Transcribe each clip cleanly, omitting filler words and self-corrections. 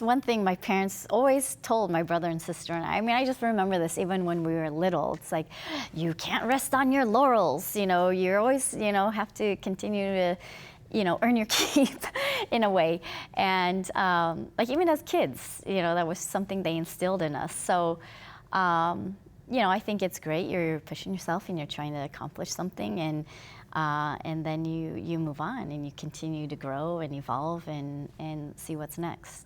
One thing my parents always told my brother and sister and I mean, I just remember this even when we were little. It's like, you can't rest on your laurels, you're always, have to continue to, earn your keep in a way. And like even as kids, that was something they instilled in us. So, I think it's great. You're pushing yourself and you're trying to accomplish something, and then you move on and you continue to grow and evolve and see what's next.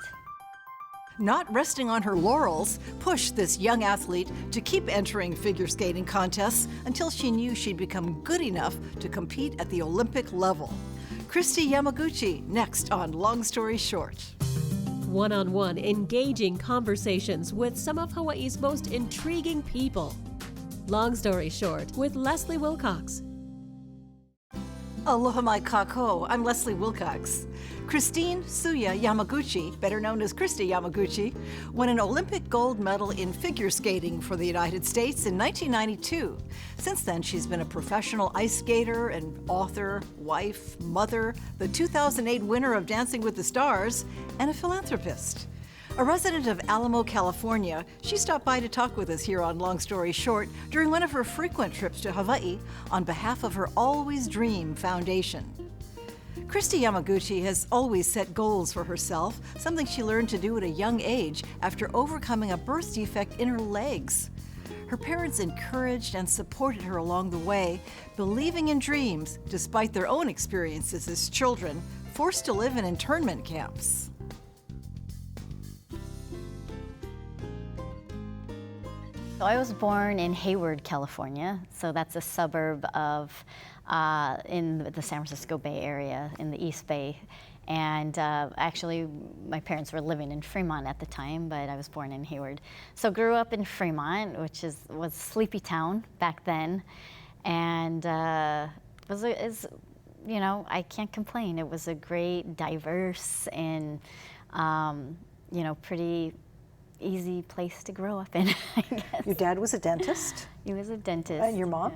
Not resting on her laurels pushed this young athlete to keep entering figure skating contests until she knew she'd become good enough to compete at the Olympic level. Kristi Yamaguchi, next on Long Story Short. One-on-one engaging conversations with some of Hawaii's most intriguing people. Long Story Short with Leslie Wilcox. Aloha mai kako, I'm Leslie Wilcox. Christine Suya Yamaguchi, better known as Kristi Yamaguchi, won an Olympic gold medal in figure skating for the United States in 1992. Since then, she's been a professional ice skater and author, wife, mother, the 2008 winner of Dancing with the Stars, and a philanthropist. A resident of Alamo, California, she stopped by to talk with us here on Long Story Short during one of her frequent trips to Hawaii on behalf of her Always Dream Foundation. Kristi Yamaguchi has always set goals for herself, something she learned to do at a young age after overcoming a birth defect in her legs. Her parents encouraged and supported her along the way, believing in dreams despite their own experiences as children, forced to live in internment camps. So I was born in Hayward, California. So that's a suburb of in the San Francisco Bay Area, in the East Bay. And actually, my parents were living in Fremont at the time, but I was born in Hayward. So grew up in Fremont, which was a sleepy town back then. And I can't complain. It was a great, diverse, and pretty easy place to grow up in, I guess. Your dad was a dentist? He was a dentist. And your mom?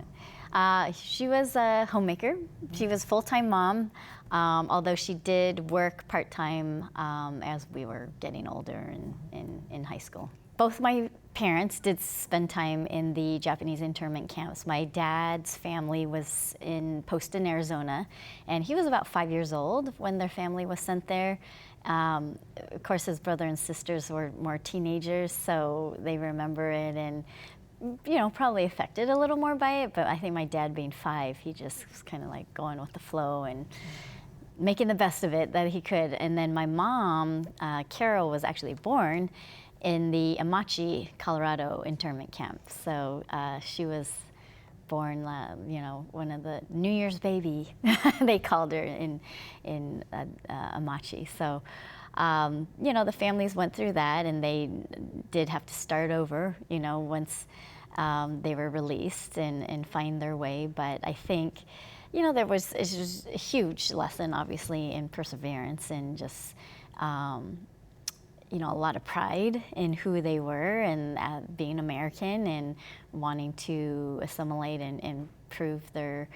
She was a homemaker. She was full-time mom, although she did work part-time as we were getting older in high school. Both my parents did spend time in the Japanese internment camps. My dad's family was in Poston, Arizona, and he was about 5 years old when their family was sent there. Of course, his brother and sisters were more teenagers, so they remember it and, probably affected a little more by it. But I think my dad being 5, he just was kind of like going with the flow and making the best of it that he could. And then my mom, Carol, was actually born in the Amachi, Colorado internment camp. So she was born, one of the New Year's baby, they called her in Amachi. So, the families went through that, and they did have to start over, once they were released and find their way. But I think, it's just a huge lesson, obviously, in perseverance and just, a lot of pride in who they were and being American and wanting to assimilate and prove their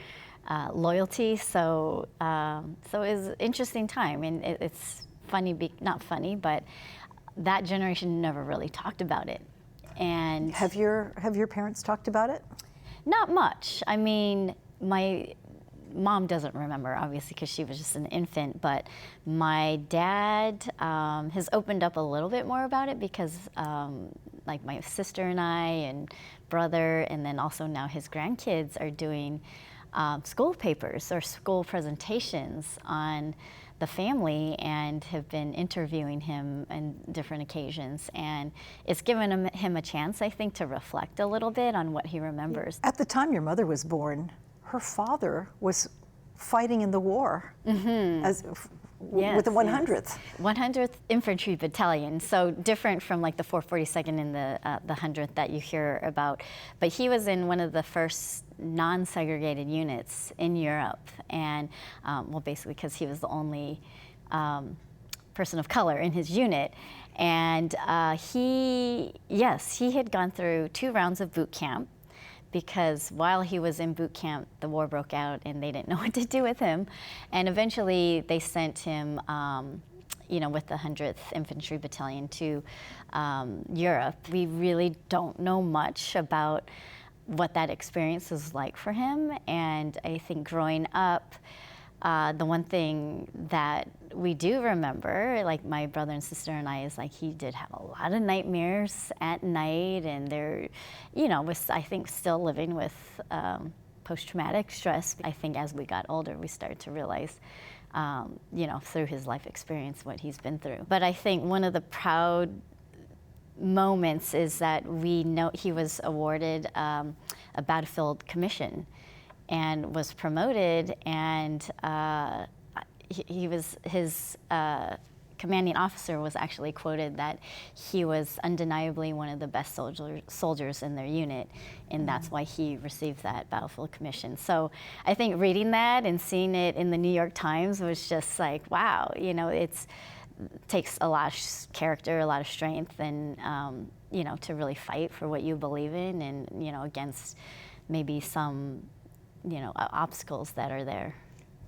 loyalty. So, it was an interesting time, and it's funny, not funny, but that generation never really talked about it. And have your parents talked about it? Not much. I mean, my mom doesn't remember, obviously, because she was just an infant, but my dad has opened up a little bit more about it because like my sister and I and brother, and then also now his grandkids are doing school papers or school presentations on the family and have been interviewing him on different occasions. And it's given him a chance, I think, to reflect a little bit on what he remembers. At the time your mother was born, her father was fighting in the war with the 100th. 100th Infantry Battalion, so different from like the 442nd and the 100th that you hear about. But he was in one of the first non-segregated units in Europe, and basically because he was the only person of color in his unit. And he had gone through 2 rounds of boot camp, because while he was in boot camp, the war broke out and they didn't know what to do with him. And eventually they sent him with the 100th Infantry Battalion to Europe. We really don't know much about what that experience was like for him. And I think growing up, the one thing that we do remember, like my brother and sister and I, is like he did have a lot of nightmares at night, and they're, was, I think, still living with post-traumatic stress. I think as we got older, we started to realize, through his life experience, what he's been through. But I think one of the proud moments is that we know he was awarded a battlefield commission and was promoted, and his commanding officer was actually quoted that he was undeniably one of the best soldiers in their unit, and that's why he received that battlefield commission. So I think reading that and seeing it in the New York Times was just like, wow, it takes a lot of character, a lot of strength, and to really fight for what you believe in, and against maybe some obstacles that are there.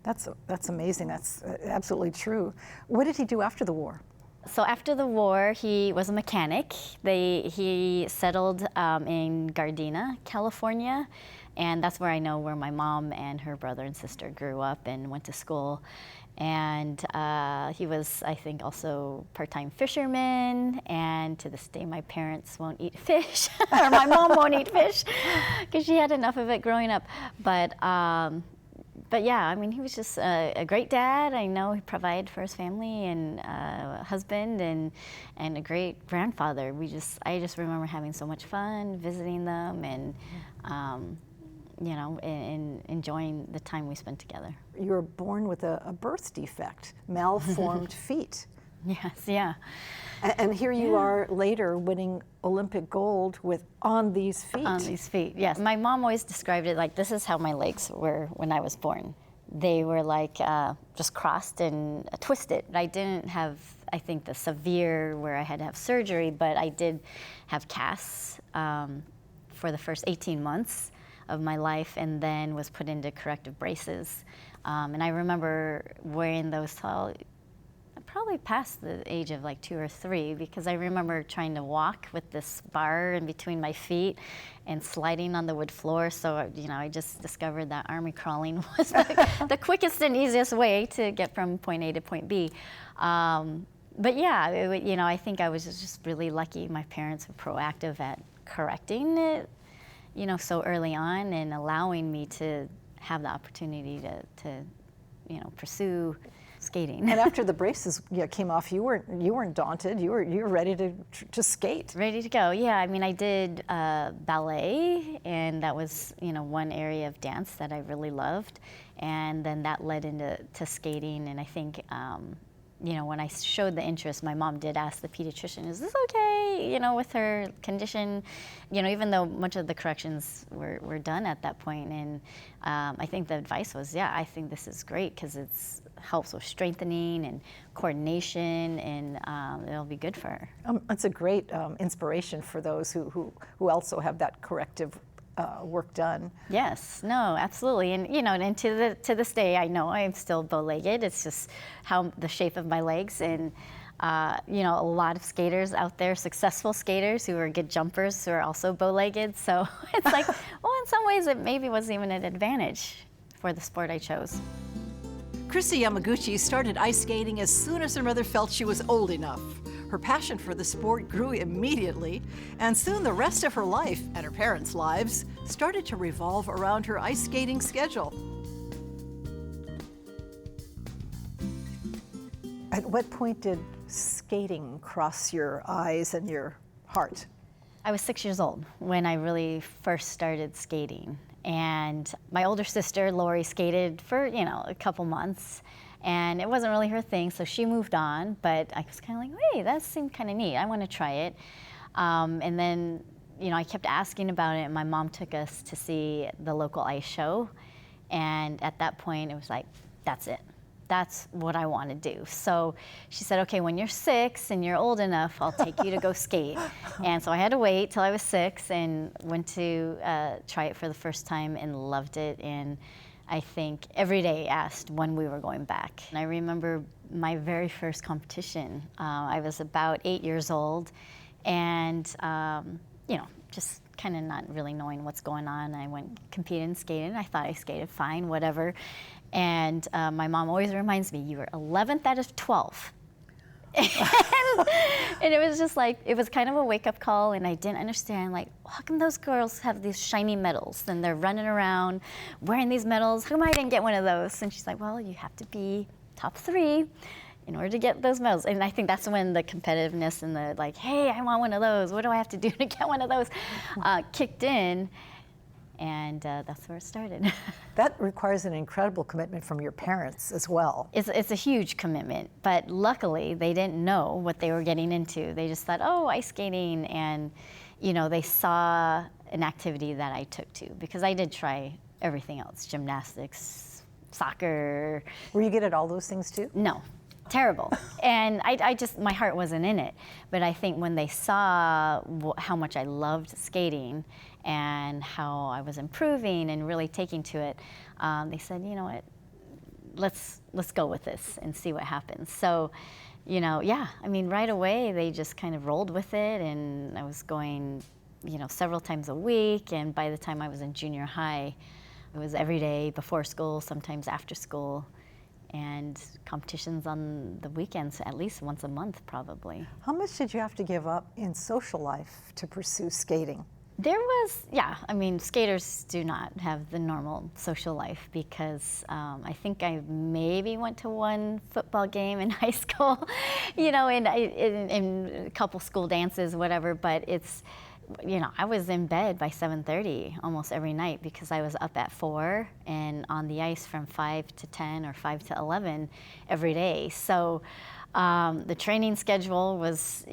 That's amazing. That's absolutely true. What did he do after the war? So after the war, he was a mechanic. He settled in Gardena, California, and that's where my mom and her brother and sister grew up and went to school. And he was, I think, also part-time fisherman, and to this day my parents won't eat fish, or my mom won't eat fish, because she had enough of it growing up. But yeah, I mean, he was just a great dad. I know he provided for his family, and a husband, and a great grandfather. I just remember having so much fun visiting them, and and enjoying the time we spent together. You were born with a birth defect, malformed feet. Yes, yeah. And here you are later winning Olympic gold with on these feet. On these feet, yes. My mom always described it like, this is how my legs were when I was born. They were like just crossed and twisted. I didn't have, I think, the severe where I had to have surgery, but I did have casts for the first 18 months of my life, and then was put into corrective braces. And I remember wearing those till probably past the age of like 2 or 3, because I remember trying to walk with this bar in between my feet and sliding on the wood floor. So, I just discovered that army crawling was the quickest and easiest way to get from point A to point B. But yeah, I think I was just really lucky. My parents were proactive at correcting it, so early on, and allowing me to have the opportunity to pursue skating. And after the braces came off, you weren't daunted. You were ready to skate. Ready to go. Yeah. I mean, I did ballet, and that was one area of dance that I really loved, and then that led into skating. And I think when I showed the interest, my mom did ask the pediatrician, "Is this okay?" With her condition, even though much of the corrections were done at that point. And I think the advice was, yeah, I think this is great because it's helps with strengthening and coordination, and it'll be good for her. It's a great inspiration for those who also have that corrective work done. Yes, no, absolutely, and and to this day, I know I'm still bow-legged. It's just how the shape of my legs, and a lot of skaters out there, successful skaters who are good jumpers, who are also bow-legged. So it's like, well, in some ways, it maybe was even an advantage for the sport I chose. Kristi Yamaguchi started ice skating as soon as her mother felt she was old enough. Her passion for the sport grew immediately, and soon the rest of her life, and her parents' lives, started to revolve around her ice skating schedule. At what point did skating cross your eyes and your heart? I was 6 years old when I really first started skating. And my older sister, Lori, skated for, a couple months, and it wasn't really her thing, so she moved on, but I was kind of like, hey, that seemed kind of neat. I want to try it. And then, I kept asking about it, and my mom took us to see the local ice show, and at that point, it was like, that's it. That's what I want to do. So she said, okay, when you're 6 and you're old enough, I'll take you to go skate. And so I had to wait till I was 6 and went to try it for the first time and loved it. And I think every day asked when we were going back. And I remember my very first competition. I was about 8 years old, and just kind of not really knowing what's going on. I went competed and skated. I thought I skated fine, whatever. And my mom always reminds me, you were 11th out of 12. And it was just like, it was kind of a wake-up call, and I didn't understand, like, how come those girls have these shiny medals and they're running around wearing these medals? How come I didn't get one of those? And she's like, well, you have to be top 3 in order to get those medals. And I think that's when the competitiveness and the like, hey, I want one of those. What do I have to do to get one of those kicked in. And that's where it started. That requires an incredible commitment from your parents as well. It's a huge commitment, but luckily they didn't know what they were getting into. They just thought, oh, ice skating, and they saw an activity that I took to, because I did try everything else, gymnastics, soccer. Were you good at all those things too? No. Terrible. And I just, my heart wasn't in it. But I think when they saw how much I loved skating and how I was improving and really taking to it, they said, you know what, let's go with this and see what happens. So, right away they just kind of rolled with it, and I was going, several times a week. And by the time I was in junior high, it was every day before school, sometimes after school, and competitions on the weekends, at least once a month, probably. How much did you have to give up in social life to pursue skating? There was, skaters do not have the normal social life, because I think I maybe went to one football game in high school, in a couple school dances, whatever, but it's, I was in bed by 7:30 almost every night, because I was up at 4 and on the ice from 5 to 10 or 5 to 11 every day. So the training schedule was,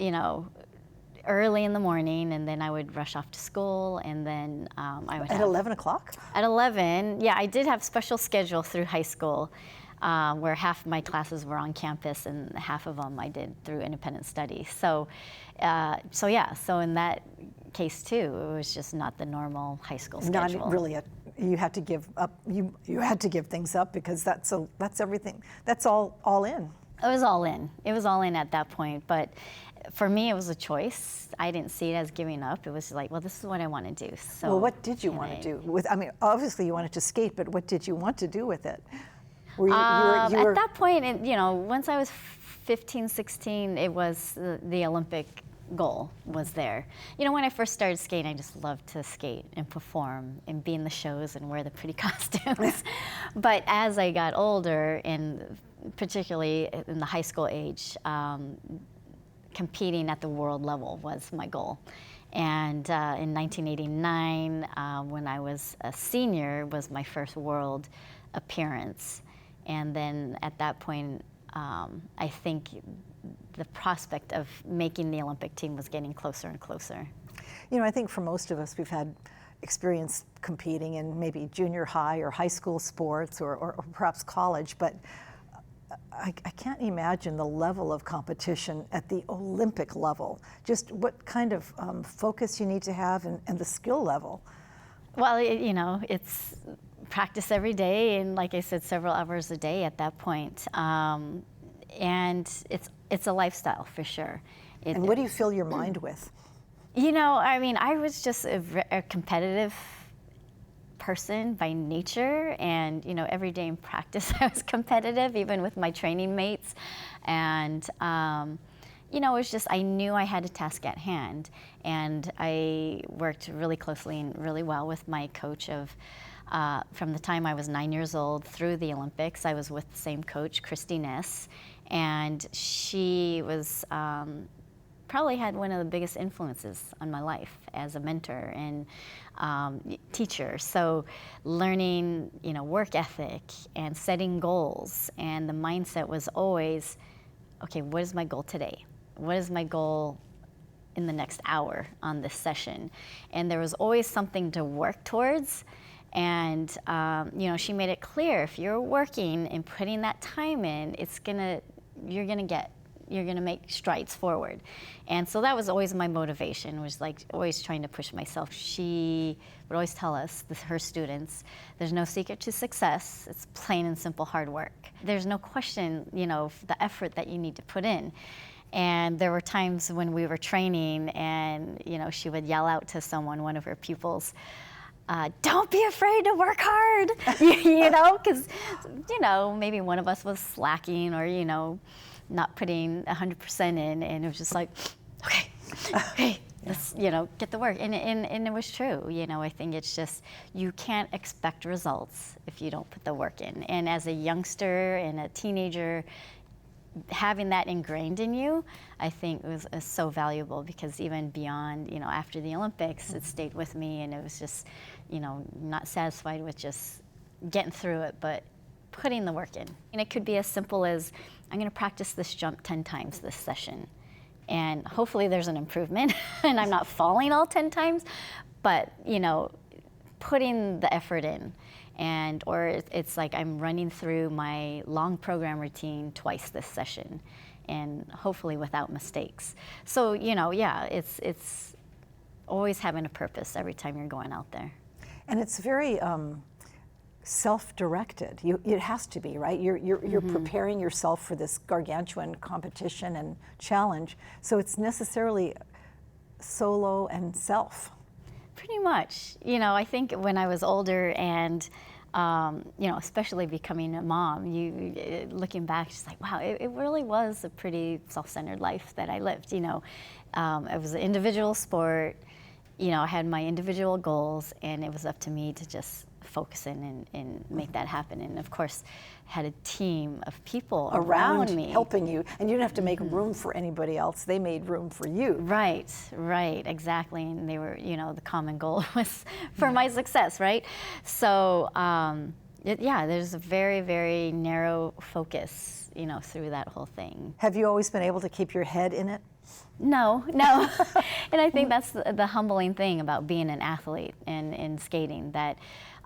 early in the morning, and then I would rush off to school, and then I would At 11 o'clock? At 11, yeah, I did have special schedule through high school, where half of my classes were on campus and half of them I did through independent study. So in that case too, it was just not the normal high school schedule. Not really. You had to give up. You had to give things up, because that's everything. That's all in. It was all in. It was all in at that point. But for me, it was a choice. I didn't see it as giving up. It was like, well, this is what I want to do. So, well, what did you want to do with? Obviously you wanted to skate, but what did you want to do with it? At that point, once I was 15, 16, it was the Olympic goal was there. When I first started skating, I just loved to skate and perform and be in the shows and wear the pretty costumes. But as I got older, and particularly in the high school age, competing at the world level was my goal. And in 1989, when I was a senior, was my first world appearance. And then at that point, I think the prospect of making the Olympic team was getting closer and closer. I think for most of us, we've had experience competing in maybe junior high or high school sports, or perhaps college, but I can't imagine the level of competition at the Olympic level. Just what kind of focus you need to have, and the skill level. Well, it's practice every day, and like I said, several hours a day at that point. And it's a lifestyle for sure. And what do you fill your mind with? I was just a competitive person by nature, and every day in practice I was competitive, even with my training mates. And it was just, I knew I had a task at hand, and I worked really closely and really well with my coach from the time I was 9 years old through the Olympics. I was with the same coach, Kristi Yamaguchi, and she was probably had one of the biggest influences on my life as a mentor and teacher. So learning, work ethic and setting goals, and the mindset was always, okay, what is my goal today? What is my goal in the next hour on this session? And there was always something to work towards. And she made it clear, if you're working and putting that time in, you're gonna get you're gonna make strides forward. And so that was always my motivation, was like always trying to push myself. She would always tell us, her students, there's no secret to success. It's plain and simple hard work. There's no question, the effort that you need to put in. And there were times when we were training and, she would yell out to someone, one of her pupils, don't be afraid to work hard, because, maybe one of us was slacking or, not putting 100% in, and it was just like, okay, let's, get the work. And it was true, I think it's just, you can't expect results if you don't put the work in. And as a youngster and a teenager, having that ingrained in you, I think was so valuable, because even beyond, after the Olympics, it stayed with me, and it was just, not satisfied with just getting through it, but putting the work in. And it could be as simple as, I'm gonna practice this jump 10 times this session. And hopefully there's an improvement and I'm not falling all 10 times, but, putting the effort in. Or it's like I'm running through my long program routine twice this session, and hopefully without mistakes. So, it's always having a purpose every time you're going out there. And it's very self-directed. It has to be, right? You're preparing yourself for this gargantuan competition and challenge, so it's necessarily solo and self. Pretty much. I think when I was older and, especially becoming a mom, looking back, just like, wow, it really was a pretty self-centered life that I lived. It was an individual sport. I had my individual goals, and it was up to me to just focus in and make that happen. And of course, had a team of people around me helping you, and you didn't have to make room for anybody else. They made room for you. Right, exactly. And they were, the common goal was for my success, right? So, there's a very, very narrow focus, through that whole thing. Have you always been able to keep your head in it? No. And I think that's the humbling thing about being an athlete and in skating, that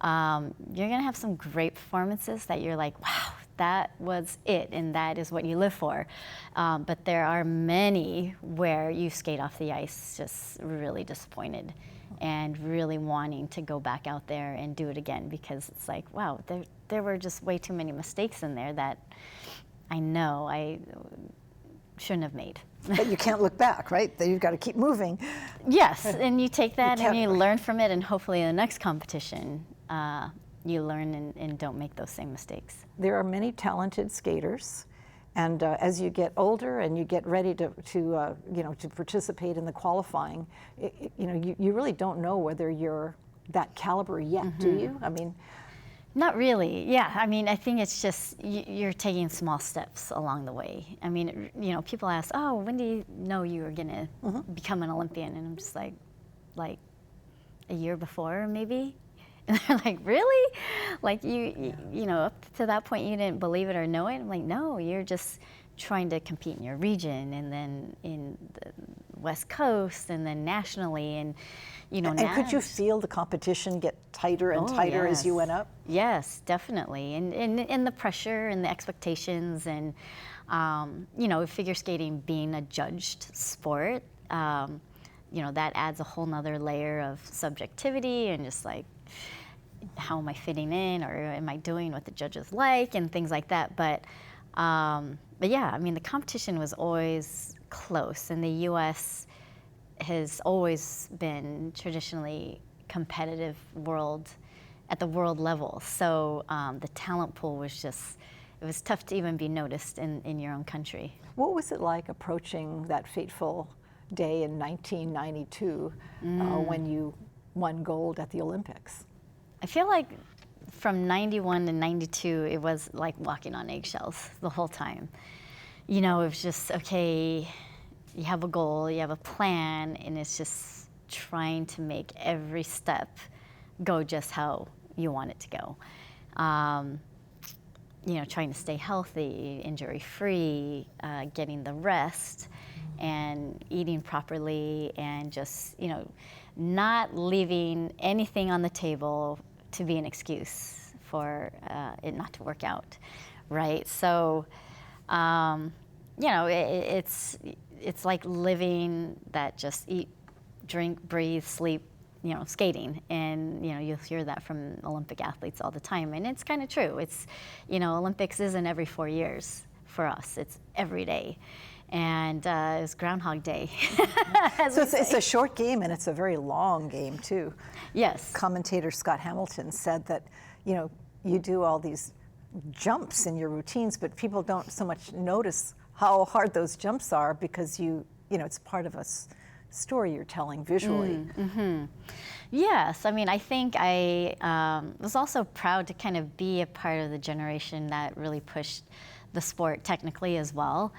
you're going to have some great performances that you're like, wow, that was it, and that is what you live for. But there are many where you skate off the ice just really disappointed and really wanting to go back out there and do it again, because it's like, wow, there were just way too many mistakes in there that I know I shouldn't have made. But you can't look back, right? You've got to keep moving. Yes, and you take that and you learn from it, and hopefully in the next competition, you learn and don't make those same mistakes. There are many talented skaters, and as you get older and you get ready to participate in the qualifying, you really don't know whether you're that caliber yet, do you? I mean. Not really. Yeah. I mean, I think it's just you're taking small steps along the way. I mean, people ask, "Oh, when do you know you were gonna become an Olympian?" And I'm just like a year before, maybe. And they're like, "Really? Like you up to that point you didn't believe it or know it?" I'm like, "No, you're just trying to compete in your region, and then in the West Coast, and then nationally, and." And could you feel the competition get tighter and tighter as you went up? Yes, definitely. And the pressure and the expectations, and, figure skating being a judged sport, that adds a whole nother layer of subjectivity and just like, how am I fitting in, or am I doing what the judges like, and things like that. But yeah, I mean, the competition was always close, and the U.S. has always been traditionally competitive at the world level. So the talent pool was it was tough to even be noticed in your own country. What was it like approaching that fateful day in 1992 when you won gold at the Olympics? I feel like from 91 to 92, it was like walking on eggshells the whole time. It was just, okay, you have a goal, you have a plan, and it's just trying to make every step go just how you want it to go. Trying to stay healthy, injury-free, getting the rest, and eating properly, and just, not leaving anything on the table to be an excuse for it not to work out, right? So, you know, it's like living that just eat, drink, breathe, sleep, you know, skating. And, you know, you'll hear that from Olympic athletes all the time. And it's kind of true. It's, you know, Olympics isn't every 4 years for us. It's every day. And it was Groundhog Day. So it's a short game, and it's a very long game, too. Yes. Commentator Scott Hamilton said that, you know, you do all these jumps in your routines, but people don't so much notice how hard those jumps are because you know, it's part of a story you're telling visually. Yes, I mean, I think I was also proud to kind of be a part of the generation that really pushed the sport technically as well.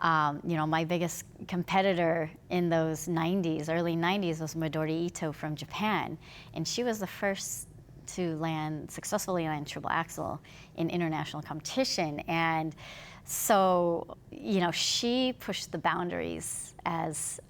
You know, my biggest competitor in those 90s, early 90s, was Midori Ito from Japan, and she was the first to successfully land triple axel in international competition. And so, you know, she pushed the boundaries as,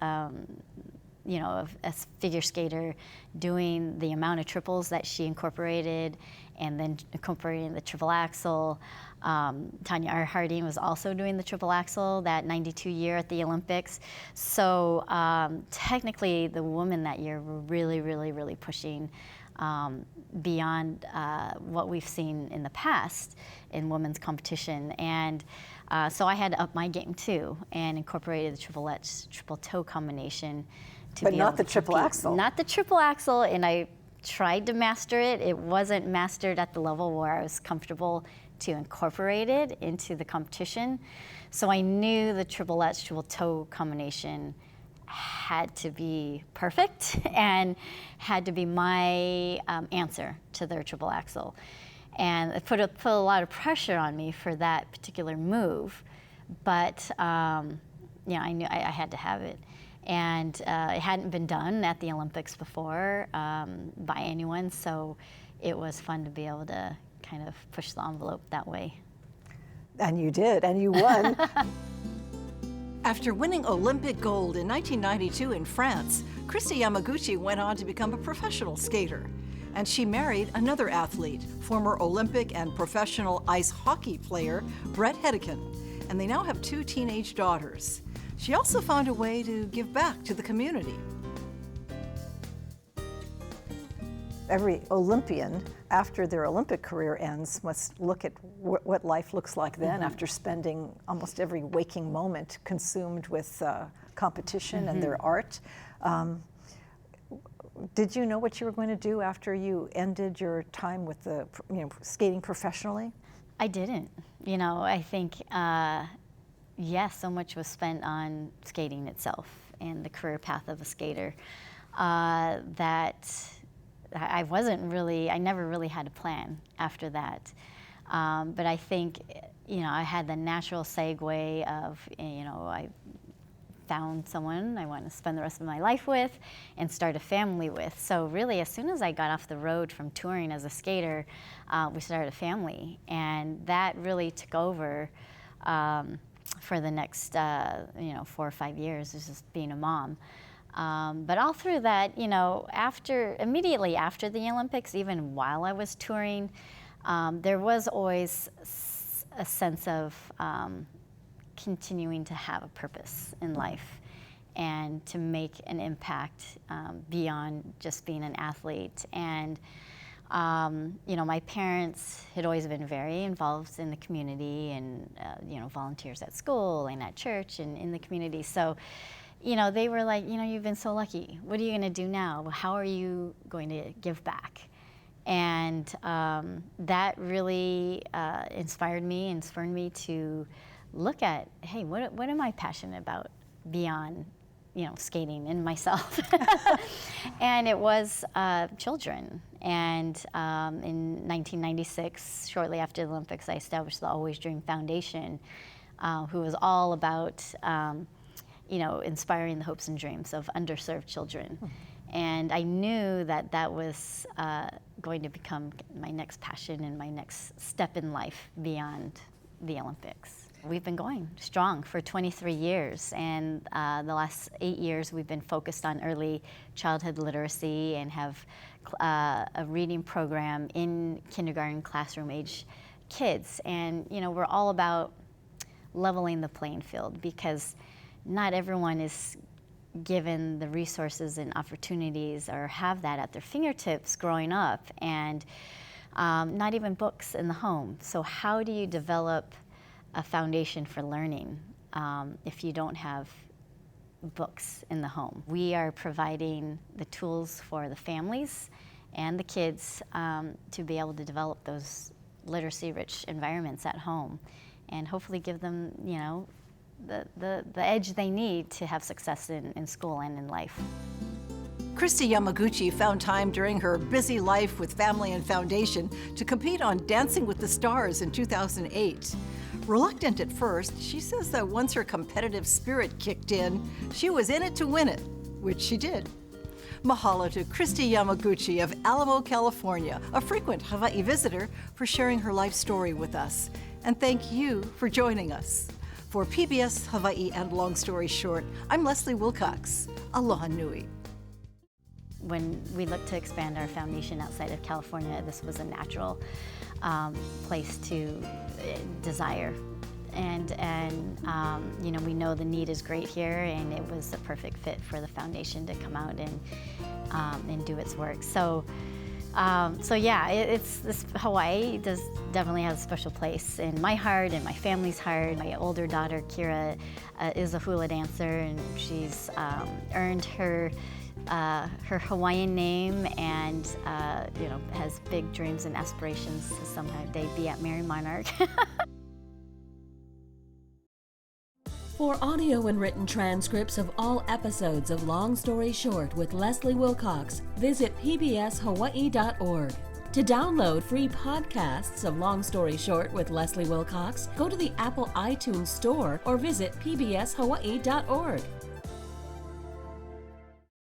you know, as figure skater, doing the amount of triples that she incorporated, and then incorporating the triple axel. Tanya Harding was also doing the triple axel that 92 year at the Olympics. So technically, the women that year were really, really, really pushing beyond what we've seen in the past in women's competition. And so I had to up my game too and incorporated the triple toe combination to But be not able the to triple compete. axel. Not the triple axel, and I tried to master it. It wasn't mastered at the level where I was comfortable to incorporate it into the competition. So I knew the triple toe combination had to be perfect and had to be my answer to their triple axel. And it put a lot of pressure on me for that particular move, but you know, I knew I had to have it. And it hadn't been done at the Olympics before by anyone, so it was fun to be able to kind of push the envelope that way. And you did, and you won. After winning Olympic gold in 1992 in France, Kristi Yamaguchi went on to become a professional skater. And she married another athlete, former Olympic and professional ice hockey player Brett Hedican. And they now have 2 teenage daughters. She also found a way to give back to the community. Every Olympian, after their Olympic career ends, must look at what life looks like then after spending almost every waking moment consumed with competition and their art. Did you know what you were going to do after you ended your time with the, you know, skating professionally? I didn't. You know, I think, yes, so much was spent on skating itself and the career path of a skater that I never really had a plan after that. But I think, you know, I had the natural segue of, you know, I found someone I want to spend the rest of my life with and start a family with. So really, as soon as I got off the road from touring as a skater, we started a family. And that really took over for the next, you know, 4 or 5 years, is just being a mom. But all through that, you know, immediately after the Olympics, even while I was touring, there was always a sense of continuing to have a purpose in life and to make an impact beyond just being an athlete. And you know, my parents had always been very involved in the community and you know, volunteers at school and at church and in the community. So, you know, they were like, you know, you've been so lucky. What are you going to do now? How are you going to give back? And that really inspired me and spurred me to look at, hey, what am I passionate about beyond, you know, skating and myself? And it was children. And in 1996, shortly after the Olympics, I established the Always Dream Foundation, who was all about you know, inspiring the hopes and dreams of underserved children. And I knew that that was going to become my next passion and my next step in life beyond the Olympics. We've been going strong for 23 years, and the last 8 years we've been focused on early childhood literacy and have a reading program in kindergarten classroom age kids. And you know, we're all about leveling the playing field, because not everyone is given the resources and opportunities or have that at their fingertips growing up, and not even books in the home. So how do you develop a foundation for learning if you don't have books in the home? We are providing the tools for the families and the kids to be able to develop those literacy-rich environments at home, and hopefully give them, you know, the edge they need to have success in school and in life. Kristi Yamaguchi found time during her busy life with family and foundation to compete on Dancing with the Stars in 2008. Reluctant at first, she says that once her competitive spirit kicked in, she was in it to win it, which she did. Mahalo to Kristi Yamaguchi of Alamo, California, a frequent Hawaii visitor, for sharing her life story with us. And thank you for joining us. For PBS Hawaii and Long Story Short, I'm Leslie Wilcox. Aloha nui. When we looked to expand our foundation outside of California, this was a natural place to desire. And you know, we know the need is great here, and it was a perfect fit for the foundation to come out and do its work. So yeah, this Hawaii definitely has a special place in my heart and my family's heart. My older daughter, Kira, is a hula dancer, and she's earned her Hawaiian name, and you know, has big dreams and aspirations to someday be at Mary Monarch. For audio and written transcripts of all episodes of Long Story Short with Leslie Wilcox, visit pbshawaii.org. To download free podcasts of Long Story Short with Leslie Wilcox, go to the Apple iTunes Store or visit pbshawaii.org.